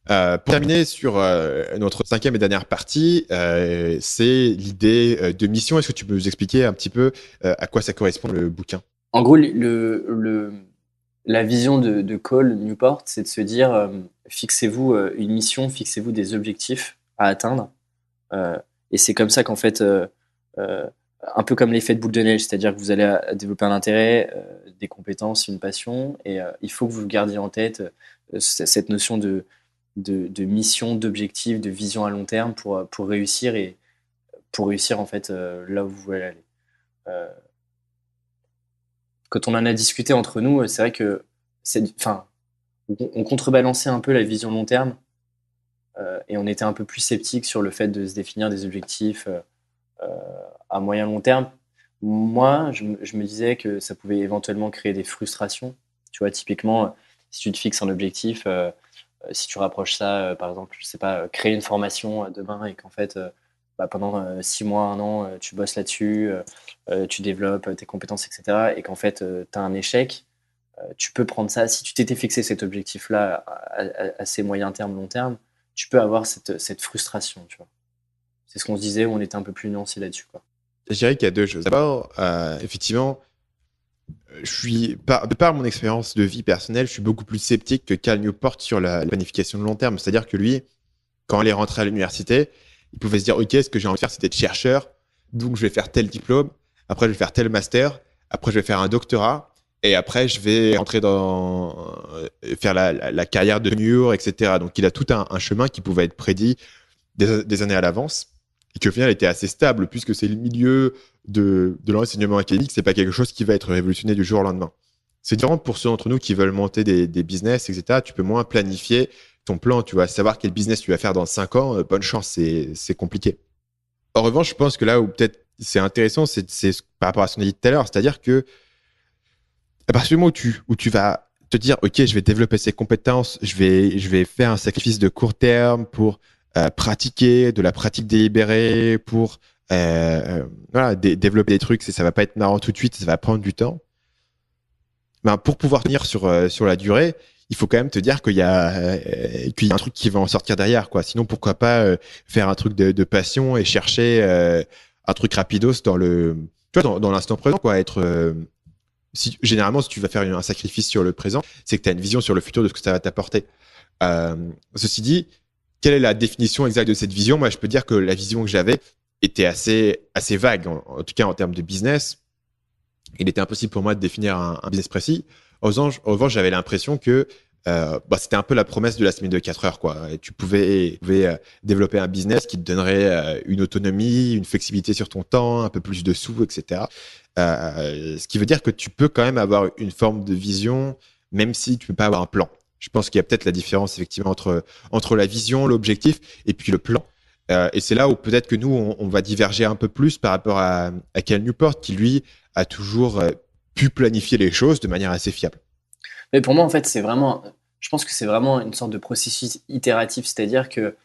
Pour terminer sur notre cinquième et dernière partie, c'est l'idée de mission. Est-ce que tu peux nous expliquer un petit peu à quoi ça correspond le bouquin? En gros, la vision de Cole Newport, c'est de se dire, fixez-vous une mission, fixez-vous des objectifs à atteindre. Euh, et c'est comme ça qu'en fait, euh, un peu comme l'effet de boule de neige, c'est-à-dire que vous allez développer un intérêt, des compétences, une passion, et il faut que vous gardiez en tête cette notion de mission, d'objectif, de vision à long terme pour réussir et pour réussir en fait là où vous voulez aller. Euh, Quand on en a discuté entre nous, c'est vrai que enfin, on contrebalançait un peu la vision long terme et on était un peu plus sceptique sur le fait de se définir des objectifs euh, à moyen long terme. Moi, je me disais que ça pouvait éventuellement créer des frustrations. Tu vois, typiquement, si tu te fixes un objectif, si tu rapproches ça, par exemple, je sais pas, créer une formation demain et qu'en fait, pendant 6 mois, un an, tu bosses là-dessus, tu développes tes compétences, etc. Et qu'en fait, tu as un échec, tu peux prendre ça. Si tu t'étais fixé cet objectif-là à ces moyen terme, long terme, tu peux avoir cette frustration, tu vois. C'est ce qu'on se disait, où on était un peu plus nuancé là-dessus, quoi. Je dirais qu'il y a deux choses. D'abord, effectivement, de par mon expérience de vie personnelle, je suis beaucoup plus sceptique que Cal Newport sur la planification de long terme. C'est-à-dire que lui, quand il est rentré à l'université, il pouvait se dire, OK, ce que j'ai envie de faire, c'est d'être chercheur. Donc, je vais faire tel diplôme. Après, je vais faire tel master. Après, je vais faire un doctorat. Et après, je vais rentrer faire la carrière de mur, etc. Donc, il a tout un chemin qui pouvait être prédit des années à l'avance. Et qui, au final, était assez stable, puisque c'est le milieu de l'enseignement académique. C'est pas quelque chose qui va être révolutionné du jour au lendemain. C'est différent pour ceux d'entre nous qui veulent monter des business, etc. Tu peux moins planifier ton plan, tu vas savoir quel business tu vas faire dans 5 ans, bonne chance, c'est compliqué. En revanche, je pense que là où peut-être c'est intéressant, c'est par rapport à ce qu'on a dit tout à l'heure, c'est-à-dire que à partir du moment où tu vas te dire, OK, je vais développer ces compétences, je vais faire un sacrifice de court terme pour pratiquer, de la pratique délibérée, pour voilà, développer des trucs, ça va pas être marrant tout de suite, ça va prendre du temps. Ben, pour pouvoir tenir sur la durée, il faut quand même te dire qu'il y a un truc qui va en sortir derrière, quoi. Sinon, pourquoi pas faire un truc de passion et chercher un truc rapidos dans l'instant présent, quoi. Généralement, si tu vas faire un sacrifice sur le présent, c'est que tu as une vision sur le futur de ce que ça va t'apporter. Ceci dit, quelle est la définition exacte de cette vision? Moi, je peux dire que la vision que j'avais était assez vague, en tout cas en termes de business. Il était impossible pour moi de définir un business précis. En revanche, j'avais l'impression que c'était un peu la promesse de la semaine de 4 heures, quoi. Et tu pouvais développer un business qui te donnerait une autonomie, une flexibilité sur ton temps, un peu plus de sous, etc. Ce qui veut dire que tu peux quand même avoir une forme de vision, même si tu ne peux pas avoir un plan. Je pense qu'il y a peut-être la différence, effectivement, entre la vision, l'objectif, et puis le plan. Et c'est là où peut-être que nous, on va diverger un peu plus par rapport à Cal Newport, qui lui a toujours pu planifier les choses de manière assez fiable. Mais pour moi, en fait, je pense que c'est vraiment une sorte de processus itératif, c'est-à-dire que,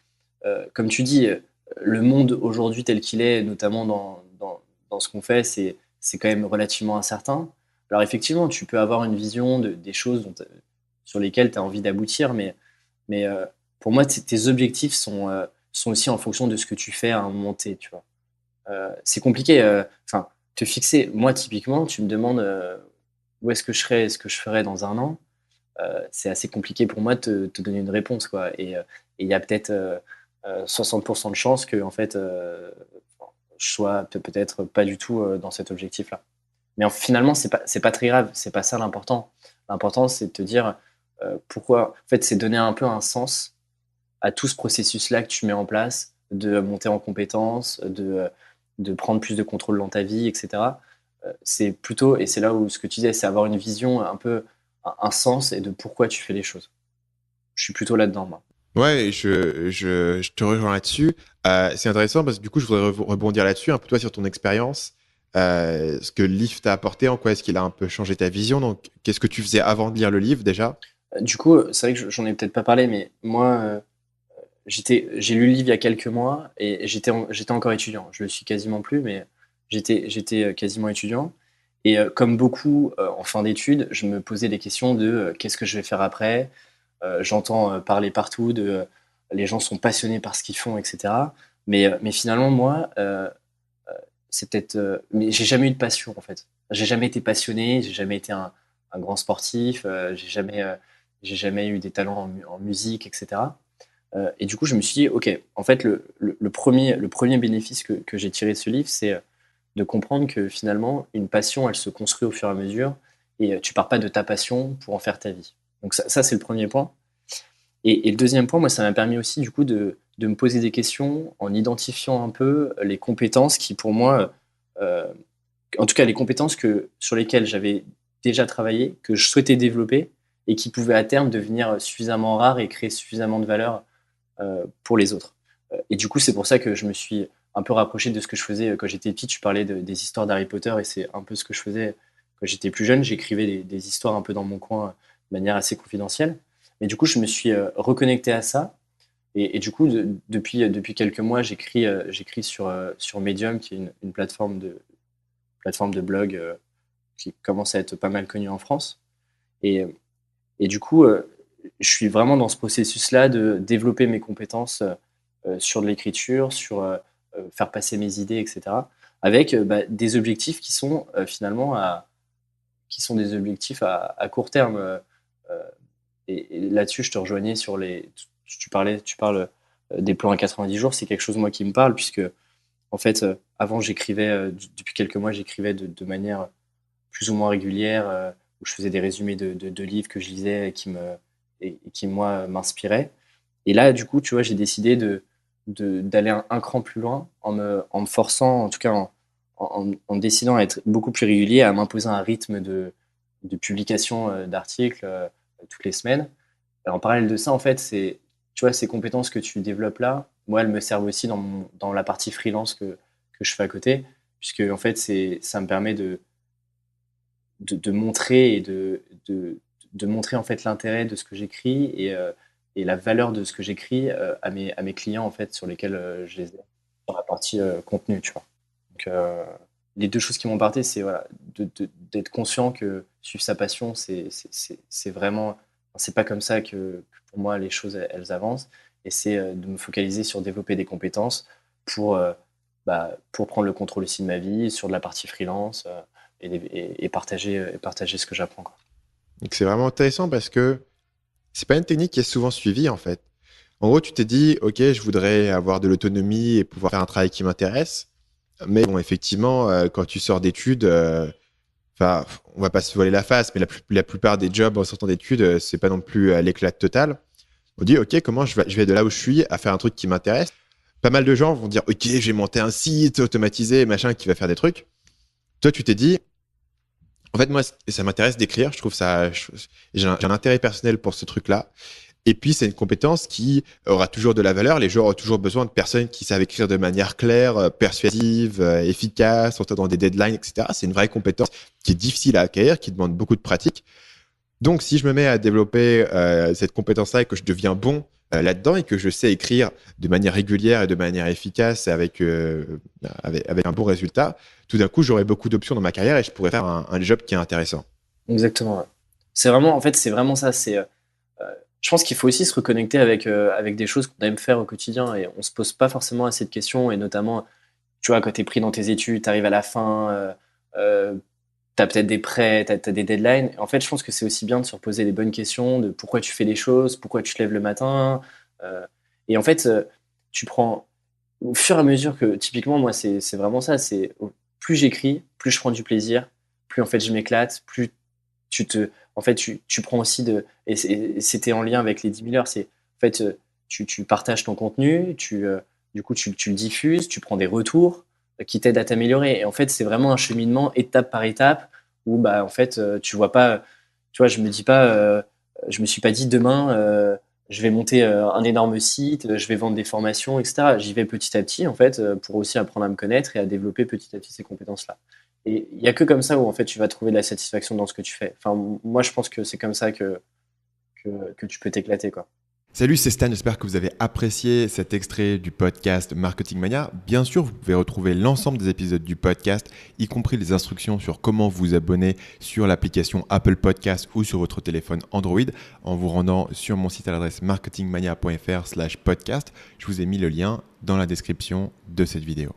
comme tu dis, le monde aujourd'hui tel qu'il est, notamment dans ce qu'on fait, c'est quand même relativement incertain. Alors effectivement, tu peux avoir une vision des choses sur lesquelles tu as envie d'aboutir, mais pour moi, tes objectifs sont aussi en fonction de ce que tu fais à un moment T, tu vois. C'est compliqué. Enfin, te fixer. Moi, typiquement, tu me demandes où est-ce que je serais, ce que je ferais dans un an. C'est assez compliqué pour moi de te donner une réponse, quoi. Et il y a peut-être 60% de chances que, en fait, je sois peut-être pas du tout dans cet objectif-là. Mais finalement, c'est pas très grave. C'est pas ça l'important. L'important, c'est de te dire pourquoi. En fait, c'est donner un peu un sens à tout ce processus-là que tu mets en place, de monter en compétences, de prendre plus de contrôle dans ta vie, etc. C'est plutôt, et c'est là où ce que tu disais, c'est avoir une vision un peu, un sens et de pourquoi tu fais les choses. Je suis plutôt là-dedans, moi. Ouais, je te rejoins là-dessus. C'est intéressant parce que du coup, je voudrais rebondir là-dessus, un peu toi sur ton expérience. Ce que le livre t'a apporté, en quoi est-ce qu'il a un peu changé ta vision? Donc, qu'est-ce que tu faisais avant de lire le livre déjà? Du coup, c'est vrai que j'en ai peut-être pas parlé, mais moi, j'ai lu le livre il y a quelques mois et j'étais encore étudiant. Je le suis quasiment plus, mais j'étais quasiment étudiant. Et comme beaucoup en fin d'études, je me posais des questions de qu'est-ce que je vais faire après, j'entends parler partout les gens sont passionnés par ce qu'ils font, etc. Mais finalement, moi, c'est peut-être. Mais j'ai jamais eu de passion, en fait. J'ai jamais été passionné, j'ai jamais été un grand sportif, j'ai jamais eu des talents en musique, etc. Et du coup, je me suis dit, OK, en fait, le premier bénéfice que j'ai tiré de ce livre, c'est de comprendre que finalement, une passion, elle se construit au fur et à mesure et tu pars pas de ta passion pour en faire ta vie. Donc ça c'est le premier point. Et le deuxième point, moi, ça m'a permis aussi du coup de me poser des questions en identifiant un peu les compétences qui, pour moi, en tout cas les compétences sur lesquelles j'avais déjà travaillé, que je souhaitais développer et qui pouvaient à terme devenir suffisamment rares et créer suffisamment de valeur pour les autres. Et du coup, c'est pour ça que je me suis un peu rapproché de ce que je faisais quand j'étais petit. Tu parlais des histoires d'Harry Potter et c'est un peu ce que je faisais quand j'étais plus jeune. J'écrivais des histoires un peu dans mon coin de manière assez confidentielle. Mais du coup, je me suis reconnecté à ça. Et du coup, depuis quelques mois, j'écris sur Medium, qui est une plateforme de blog qui commence à être pas mal connue en France. Et, et du coup, je suis vraiment dans ce processus-là de développer mes compétences sur de l'écriture, sur faire passer mes idées, etc. Avec des objectifs qui sont finalement qui sont des objectifs à court terme. Et là-dessus, je te rejoignais sur tu parles des plans à 90 jours, c'est quelque chose moi qui me parle puisque en fait, avant j'écrivais, depuis quelques mois, j'écrivais de manière plus ou moins régulière, où je faisais des résumés de livres que je lisais et qui moi m'inspiraient. Et là, du coup, tu vois, j'ai décidé d'aller un cran plus loin en me forçant, en tout cas en décidant à être beaucoup plus régulier, à m'imposer un rythme de publication d'articles toutes les semaines. Et en parallèle de ça, en fait, tu vois, ces compétences que tu développes là, moi, elles me servent aussi dans la partie freelance que je fais à côté, puisque en fait, ça me permet de montrer de montrer en fait l'intérêt de ce que j'écris et la valeur de ce que j'écris à mes clients en fait sur lesquels je les ai dans la partie contenu, tu vois. Donc les deux choses qui m'ont parté, c'est voilà, d'être conscient que suivre sa passion, c'est vraiment, c'est pas comme ça que pour moi les choses elles avancent et c'est de me focaliser sur développer des compétences pour pour prendre le contrôle aussi de ma vie sur de la partie freelance et partager ce que j'apprends, quoi. Donc c'est vraiment intéressant parce que c'est pas une technique qui est souvent suivie en fait. En gros, tu t'es dit, ok, je voudrais avoir de l'autonomie et pouvoir faire un travail qui m'intéresse. Mais bon, effectivement, quand tu sors d'études, enfin, on va pas se voiler la face, mais la plupart des jobs en sortant d'études, c'est pas non plus l'éclat total. On dit, ok, comment je vais de là où je suis à faire un truc qui m'intéresse. Pas mal de gens vont dire, ok, je vais monter un site automatisé, machin, qui va faire des trucs. Toi, tu t'es dit, en fait, moi, ça m'intéresse d'écrire. Je trouve ça, j'ai un intérêt personnel pour ce truc-là. Et puis, c'est une compétence qui aura toujours de la valeur. Les gens auront toujours besoin de personnes qui savent écrire de manière claire, persuasive, efficace, en tenant des deadlines, etc. C'est une vraie compétence qui est difficile à acquérir, qui demande beaucoup de pratique. Donc, si je me mets à développer cette compétence-là et que je deviens bon là-dedans et que je sais écrire de manière régulière et de manière efficace avec un bon résultat, tout d'un coup, j'aurai beaucoup d'options dans ma carrière et je pourrais faire un job qui est intéressant. Exactement. Ouais. C'est vraiment, en fait, c'est vraiment ça. Je pense qu'il faut aussi se reconnecter avec des choses qu'on aime faire au quotidien et on se pose pas forcément assez de questions et notamment, tu vois, quand tu es pris dans tes études, tu arrives à la fin, tu as peut-être des prêts, tu as des deadlines. En fait, je pense que c'est aussi bien de se reposer les bonnes questions de pourquoi tu fais les choses, pourquoi tu te lèves le matin. euh, et en fait, tu prends, au fur et à mesure que, typiquement, moi, c'est vraiment ça. Plus j'écris, plus je prends du plaisir, plus en fait je m'éclate, plus en fait, tu prends aussi et c'était en lien avec les 10 000 heures, en fait, tu partages ton contenu, du coup, tu le diffuses, tu prends des retours qui t'aident à t'améliorer. Et en fait, c'est vraiment un cheminement étape par étape où, bah, en fait, tu vois pas, tu vois, je me suis pas dit demain, je vais monter un énorme site, je vais vendre des formations, etc. J'y vais petit à petit, en fait, pour aussi apprendre à me connaître et à développer petit à petit ces compétences-là. Et il y a que comme ça où en fait tu vas trouver de la satisfaction dans ce que tu fais. Enfin, moi je pense que c'est comme ça que tu peux t'éclater, quoi. Salut, c'est Stan, j'espère que vous avez apprécié cet extrait du podcast Marketing Mania. Bien sûr, vous pouvez retrouver l'ensemble des épisodes du podcast, y compris les instructions sur comment vous abonner sur l'application Apple Podcast ou sur votre téléphone Android en vous rendant sur mon site à l'adresse marketingmania.fr/podcast. Je vous ai mis le lien dans la description de cette vidéo.